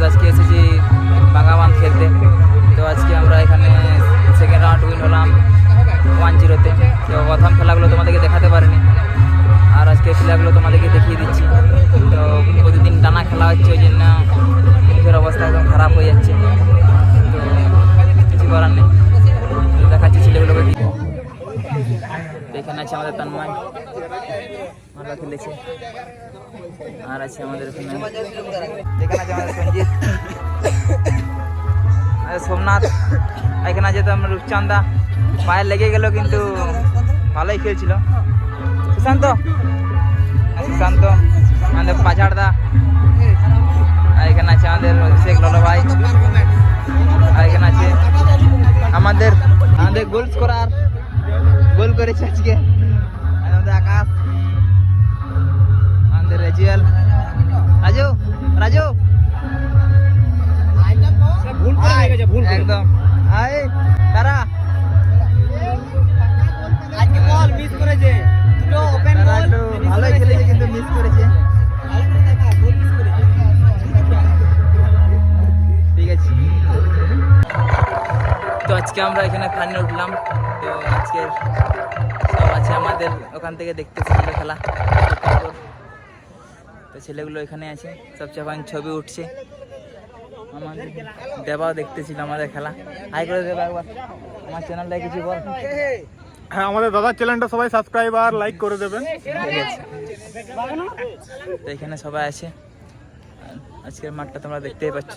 আজকে এসেছি বাগাবান খেলতে। তো আজকে আমরা এখানে সেকেন্ড রাউন্ড উইন হলাম 1-0-তে। তো প্রথম খেলাগুলো তোমাদেরকে দেখাতে পারিনি, আর আজকে খেলাগুলো তোমাদেরকে দেখিয়ে দিচ্ছি। তো প্রতিদিন টানা খেলা হচ্ছে, ওই জন্য মুখের অবস্থা একদম খারাপ হয়ে যাচ্ছে। তো কিছু করার নেই, দেখাচ্ছি ছেলেগুলোকে। এখানে আছে আমাদের তন্ময়, ভালো খেলেছে। আর আছে আমাদের এখানে আছে আমাদের সঞ্জিত, সোমনাথ। এখানে আছে তো আমার রূপচান্দা, পায়ে লেগে গেল কিন্তু ভালোই খেলছিল। সুশান্ত আমাদের পাঝাড়দা। আর এখানে আছে আমাদের শেখ ললো ভাই। আর এখানে আছে আমাদের গোল স্কোরার, গোল করেছে আজকে আমাদের আকাশ, আমাদের রেজুয়াল, রাজু একদম তারা আজকে বল মিস করেছে, দুটো ওপেন বল ভালোই খেলেছে কিন্তু মিস করেছে। ঠিক আছে, তো আজকে আমরা এখানে ফাইনাল উঠলাম। তো আজকের সব আছে আমাদের ওখান থেকে দেখতেছি খেলা। তো ছেলেগুলো এখানে আছে, সবচেয়ে এখন ছবি উঠছে। আমাদের দেবাও দেখতেছিল আমাদের খেলা। হাই করে দেবা একবার, আমার চ্যানেলটা কিছু বল। হ্যাঁ, আমাদের দাদার চ্যানেলটা সবাই সাবস্ক্রাইব আর লাইক করে দেবেন। ঠিক আছে, তো এখানে সবাই আছে। আজকের মাঠটা তোমরা দেখতেই পাচ্ছ।